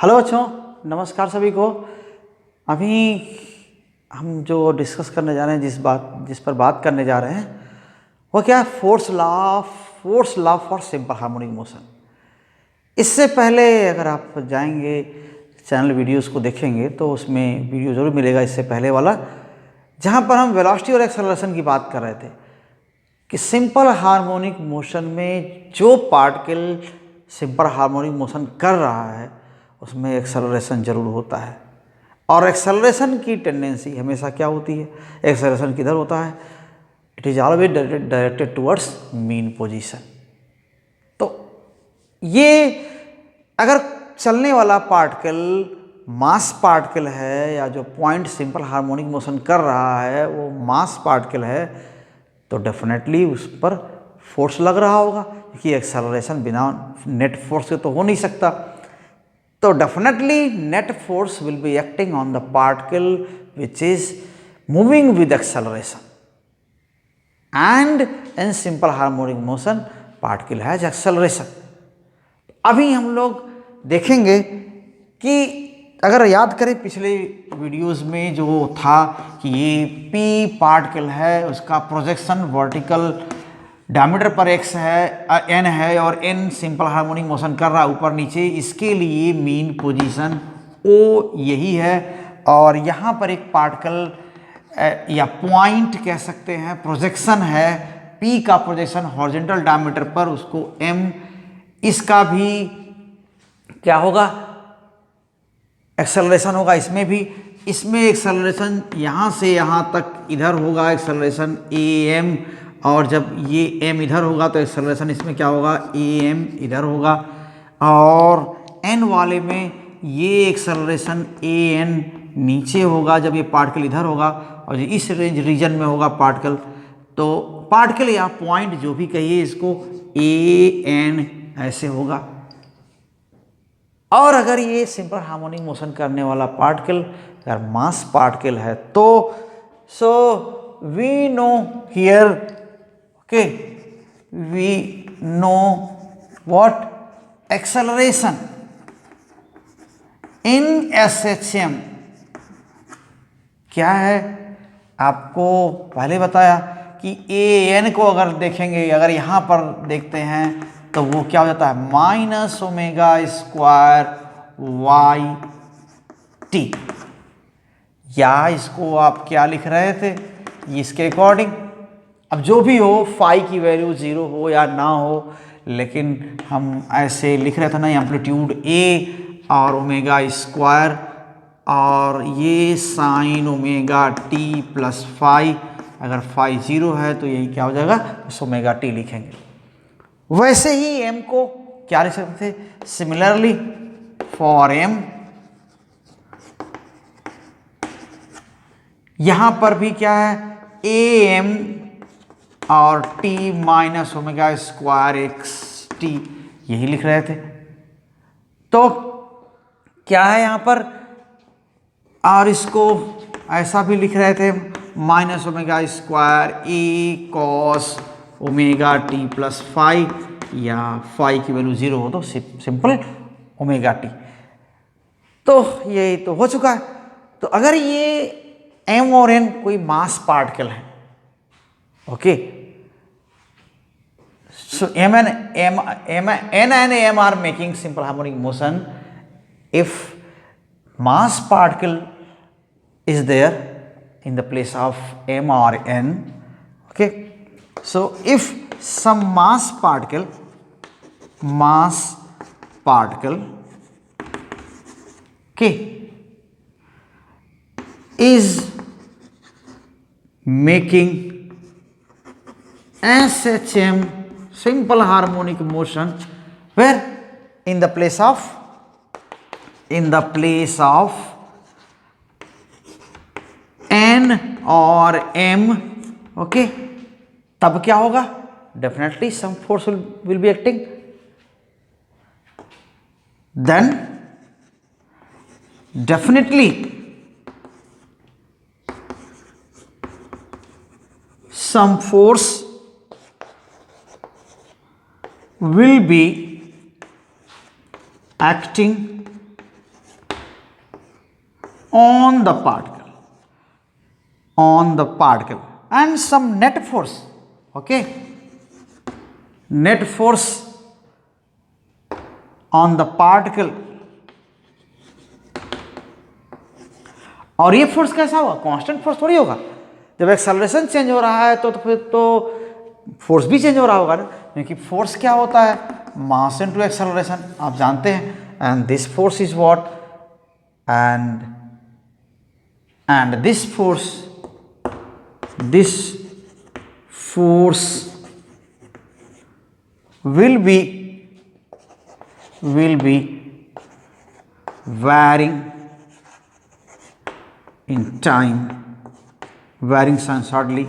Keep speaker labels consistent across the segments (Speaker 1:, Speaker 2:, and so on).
Speaker 1: Hello बच्चों, नमस्कार सभी को। अभी हम जो डिस्कस करने जा रहे हैं, जिस पर बात करने जा रहे हैं वो क्या है? Force law for simple harmonic motion. इससे पहले अगर आप जाएंगे चैनल वीडियोस को देखेंगे तो उसमें वीडियो ज़रूर मिलेगा इससे पहले वाला, जहाँ पर हम वेलोसिटी और एक्सेलरेशन की बात कर रहे थे कि सिंपल हार्मोनिक मोशन में जो पार्टिकल सिंपल हार्मोनिक मोशन कर रहा है उसमें एक्सेलरेशन जरूर होता है। और एक्सेलरेशन की टेंडेंसी हमेशा क्या होती है? एक्सेलरेशन किधर होता है? It is always directed towards mean position. तो ये अगर चलने वाला पार्टिकल मास पार्टिकल है या जो पॉइंट सिंपल हार्मोनिक मोशन कर रहा है वो मास पार्टिकल है, तो डेफिनेटली उस पर फोर्स लग रहा होगा, क्योंकि एक्सेलरेशन बिना नेट फोर्स के तो हो नहीं सकता। तो definitely net force will be acting on the particle which is moving with acceleration, and in simple harmonic motion particle has acceleration. अभी हम लोग देखेंगे कि अगर याद करें पिछले वीडियोस में जो था कि ये P पार्टिकल है, उसका प्रोजेक्शन वर्टिकल डायमीटर पर x है, n है, और n सिंपल हार्मोनिक मोशन कर रहा है ऊपर नीचे। इसके लिए मीन पोजीशन O यही है, और यहाँ पर एक पार्टिकल या पॉइंट कह सकते हैं, प्रोजेक्शन है P का प्रोजेक्शन हॉरिजॉन्टल डायमीटर पर, उसको m। इसका भी क्या होगा? एक्सेलरेशन होगा। इसमें एक्सेलरेशन यहाँ से यहाँ तक इधर होगा, एक्सेलरेशन am, और जब ये m इधर होगा तो एक्सेलरेशन इसमें क्या होगा? am इधर होगा। और n वाले में ये एक्सेलरेशन an नीचे होगा जब ये पार्टिकल इधर होगा, और इस रीजन में होगा पार्टिकल। तो पार्टिकल या पॉइंट जो भी कहिए इसको, an ऐसे होगा। और अगर ये सिंपल हार्मोनिक मोशन करने वाला पार्टिकल अगर मास पार्टिकल है तो so we know here, okay, we know what acceleration in SHM क्या है। आपको पहले बताया कि an को अगर देखेंगे, अगर यहाँ पर देखते हैं तो वो क्या हो जाता है? Minus omega square y t. या इसको आप क्या लिख रहे थे इसके अकॉर्डिंग? अब जो भी हो, फाई की वैल्यू 0 हो या ना हो, लेकिन हम ऐसे लिख रहे थे ना, एम्पलीट्यूड A और ओमेगा स्क्वायर, और ये sine omega T plus phi. अगर फाई 0 है तो यही क्या हो जाएगा? बस ओमेगा टी लिखेंगे। वैसे ही m को क्या लिख सकते थे? सिमिलरली फॉर m, यहां पर भी क्या है? am और t minus omega square x T, यही लिख रहे थे। तो क्या है यहां पर? और इसको ऐसा भी लिख रहे थे, minus omega square A cos omega T plus phi, या फाई की वैल्यू 0 हो तो सिंपल ओमेगा टी। तो ये तो हो चुका है। तो अगर ये m और n कोई मास पार्टिकल है, okay, so n and m are making simple harmonic motion if mass particle is there in the place of m or n, okay. So if some mass particle okay is making SHM simple harmonic motion, where in the place of n or m, okay, तब क्या होगा? Definitely some force will be acting. Then definitely some force will be acting on the particle and some net force. Okay, net force on the particle. और ये force कैसा होगा? Constant force थोड़ी होगा। जब एक्सेलरेशन चेंज हो रहा है तो फिर तो फोर्स भी चेंज हो रहा होगा ना, क्योंकि फोर्स क्या होता है? मास इनटू एक्सेलरेशन, आप जानते हैं। And this force is what? And this force will be varying in time, varying sinusoidally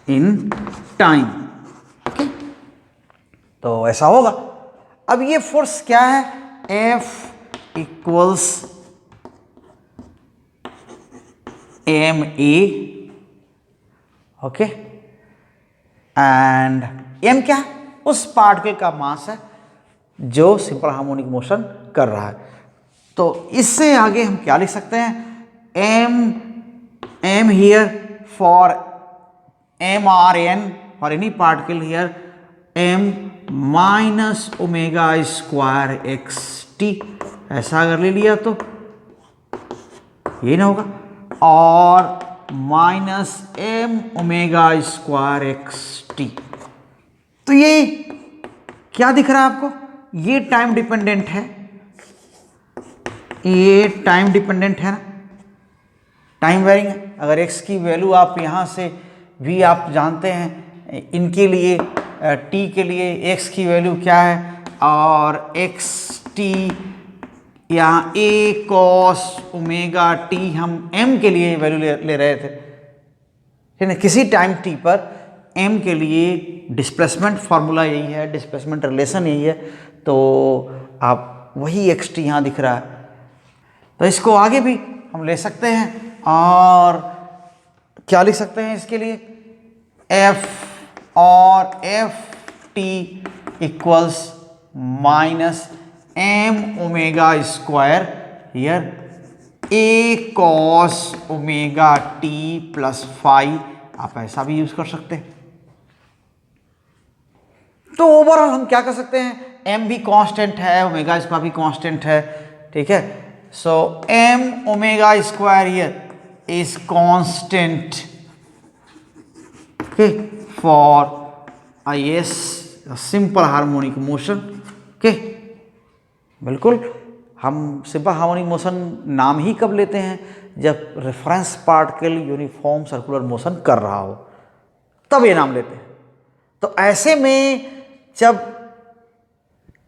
Speaker 1: in time, okay? तो ऐसा होगा। अब ये फोर्स क्या है? F equals ma, okay, and m क्या? उस पार्टिकल का मास है जो सिंपल हार्मोनिक मोशन कर रहा है। तो इससे आगे हम क्या लिख सकते हैं? m here for mrn for any particle here, m minus omega square xt, ऐसा अगर ले लिया तो ये ना होगा, और minus m omega square xt। तो ये क्या दिख रहा है आपको? ये टाइम डिपेंडेंट है, ये टाइम डिपेंडेंट है ना, टाइम वेरिंग है। अगर x की वैल्यू आप यहाँ से भी आप जानते हैं, इनके लिए t के लिए x की वैल्यू क्या है, और xt यहाँ a cos ओमेगा t हम m के लिए वैल्यू ले रहे थे, है ना। किसी टाइम t पर m के लिए डिस्प्लेसमेंट फार्मूला यही है, डिस्प्लेसमेंट रिलेशन यही है, तो आप वही xt यहाँ दिख रहा है। तो इसको आगे भी हम ले सकते हैं, और क्या लिख सकते हैं इसके लिए? f और ft equals minus m omega square here a cos omega t plus phi, आप ऐसा भी यूज कर सकते हैं। तो ओवरऑल हम क्या कर सकते हैं? m भी कांस्टेंट है, ओमेगा इसका भी कांस्टेंट है, ठीक है। सो m omega square here is constant, okay, for IS simple harmonic motion, okay. बिल्कुल, हम सिंपल हार्मोनिक मोशन नाम ही कब लेते हैं? जब reference particle uniform circular motion कर रहा हो, तब ये नाम लेते हैं। तो ऐसे में जब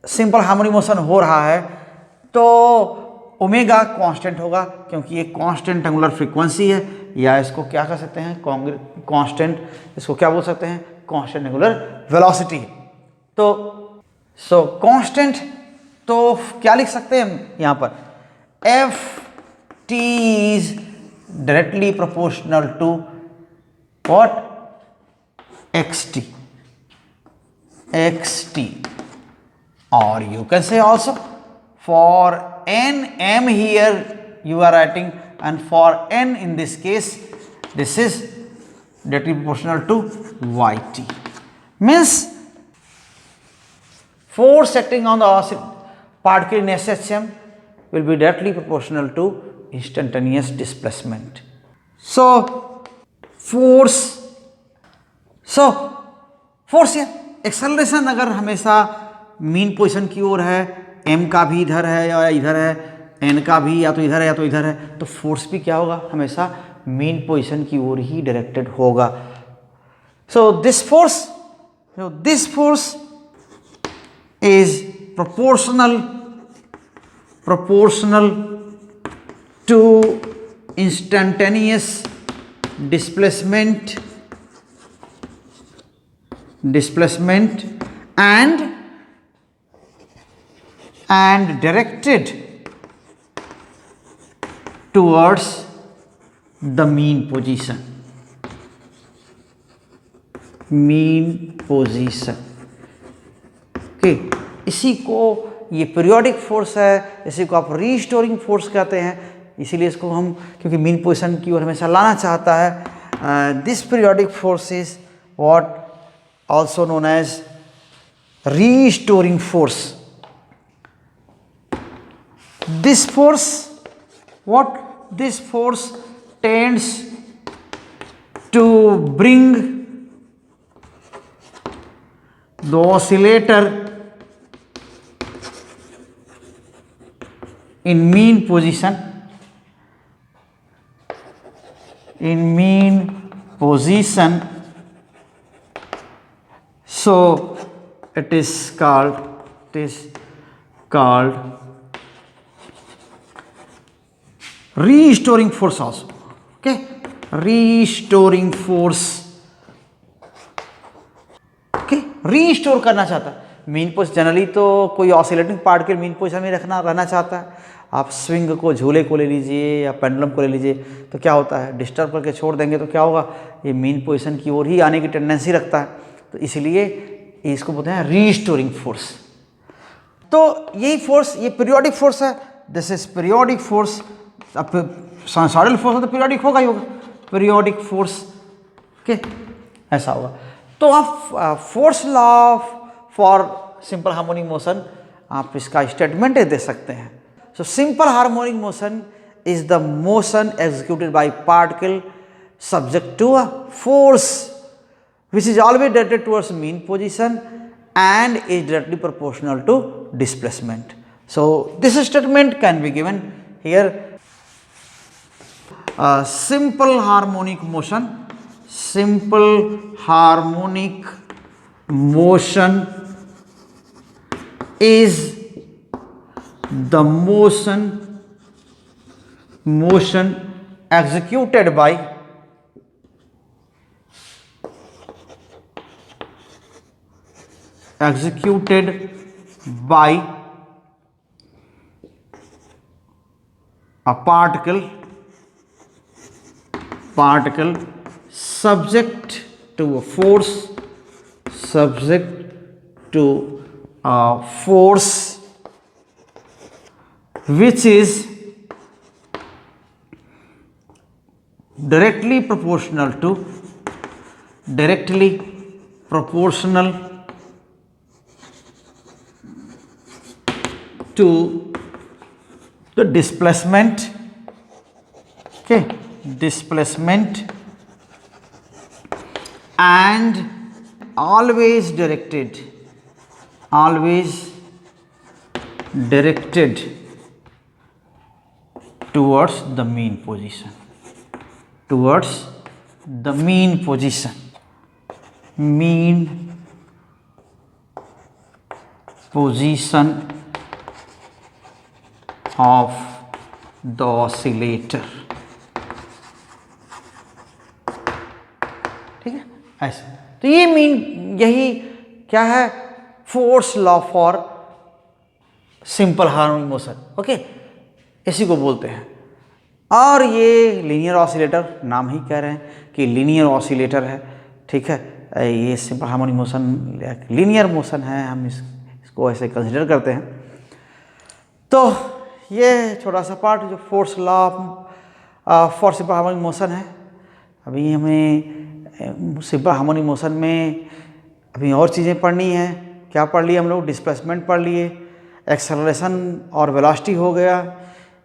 Speaker 1: सिंपल हार्मोनिक मोशन हो रहा है तो ओमेगा कांस्टेंट होगा, क्योंकि ये कांस्टेंट एंगुलर फ्रीक्वेंसी है, या इसको क्या कर सकते हैं? कांस्टेंट, इसको क्या बोल सकते हैं? Constant angular velocity. तो सो कांस्टेंट, तो क्या लिख सकते हैं हम यहाँ पर? F t is directly proportional to what? xt, or you can say also for n m here you are writing, and for n in this case this is directly proportional to yt, means force acting on the particle in SHM will be directly proportional to instantaneous displacement. So force है, acceleration अगर हमेशा mean position की ओर है, m का भी इधर है या इधर है, n का भी या तो इधर है या तो इधर है, तो फोर्स भी क्या होगा? हमेशा मीन पोजीशन की ओर ही डायरेक्टेड होगा। So this force is proportional to instantaneous displacement and directed towards the mean position, okay. इसी को ये पीरियोडिक फोर्स है, इसी को आप रीस्टोरिंग फोर्स कहते हैं। इसीलिए इसको हम, क्योंकि मीन पोजीशन की ओर हमेशा लाना चाहता है। This periodic force is what also known as restoring force. This force, what this force tends to bring the oscillator in mean position, so it is called restoring force also. Okay, restoring force. Okay, restore करना चाहता है mean position. Generally तो कोई oscillating particle mean position में रहना चाहता है। आप स्विंग को, झूले को ले लीजिए या पेंडुलम को ले लीजिए, तो क्या होता है, डिस्टर्ब करके छोड़ देंगे तो क्या होगा, ये मीन पोजिशन की ओर ही आने की टेंडेंसी रखता है। तो इसलिए इसको बोलते हैं रीस्टोरिंग फोर्स। तो यही फोर्स, ये पीरियोडिक फोर्स है। This is periodic force. अब साइनसॉइडल फोर्स है तो पीरियोडिक होगा ही होगा, पीरियोडिक फोर्स। ओके, ऐसा होगा। तो आप force law for simple harmonic motion, आप इसका स्टेटमेंट दे सकते हैं। So simple harmonic motion is the motion executed by particle subject to a force which is always directed towards mean position and is directly proportional to displacement. So this statement can be given here. Simple harmonic motion is the motion executed by a particle subject to a force, which is directly proportional to the displacement. Okay, displacement, and always directed towards the mean position, mean position of the oscillator. ठीक है, ऐसे। तो ये यही क्या है, force law for simple harmonic motion. Okay, इसी को बोलते हैं। और ये लीनियर ऑसिलेटर, नाम ही कह रहे हैं कि लीनियर ऑसिलेटर है। ठीक है, ये simple harmonic motion linear motion है, हम इसको ऐसे कंसिडर करते हैं। तो ये छोटा सा पार्ट जो force law for simple harmonic motion है। अभी हमें सिंपल हार्मोनिक मोशन में अभी और चीज़ें पढ़नी है। क्या पढ़ लिए हम लोग, डिस्प्लेसमेंट पढ़ लिए, एक्सेलरेशन और वेलोसिटी हो गया,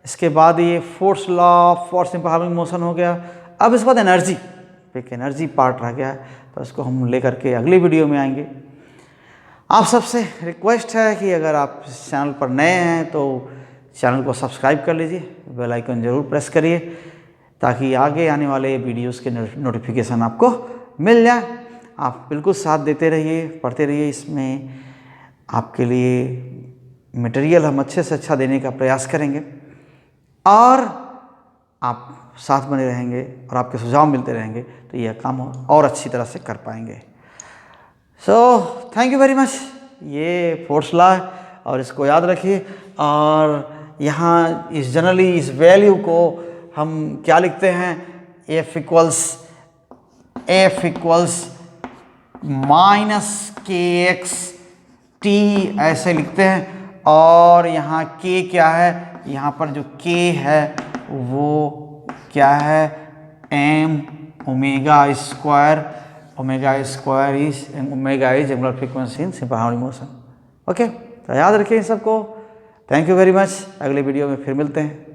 Speaker 1: इसके बाद ये force law for simple harmonic motion हो गया। अब इसके बाद एनर्जी, एक एनर्जी पार्ट रह गया है, तो इसको हम लेकर के अगली वीडियो में आएंगे। आप सबसे रिक्वेस्ट है कि अगर आप इस चैनल पर नए हैं तो चैनल को सब्सक्राइब कर लीजिए, बेल आइकन ज़रूर प्रेस करिए, ताकि आगे आने वाले वीडियोस के नोटिफिकेशन आपको मिल जाए। आप बिल्कुल साथ देते रहिए, पढ़ते रहिए। इसमें आपके लिए मटेरियल हम अच्छे से अच्छा देने का प्रयास करेंगे, और आप साथ बने रहेंगे और आपके सुझाव मिलते रहेंगे, तो यह काम और अच्छी तरह से कर पाएंगे। So thank you very much. ये फोर्स लॉ है और इसको याद रखिए। और यहाँ इस जनरली इस वैल्यू को हम क्या लिखते हैं, F equals minus KX T ऐसे लिखते हैं। और यहाँ k क्या है, यहाँ पर जो k है वो क्या है, m omega square is angular frequency in simple harmonic motion. Okay, तो याद रखिए इन सबको। Thank you very much. अगले वीडियो में फिर मिलते हैं।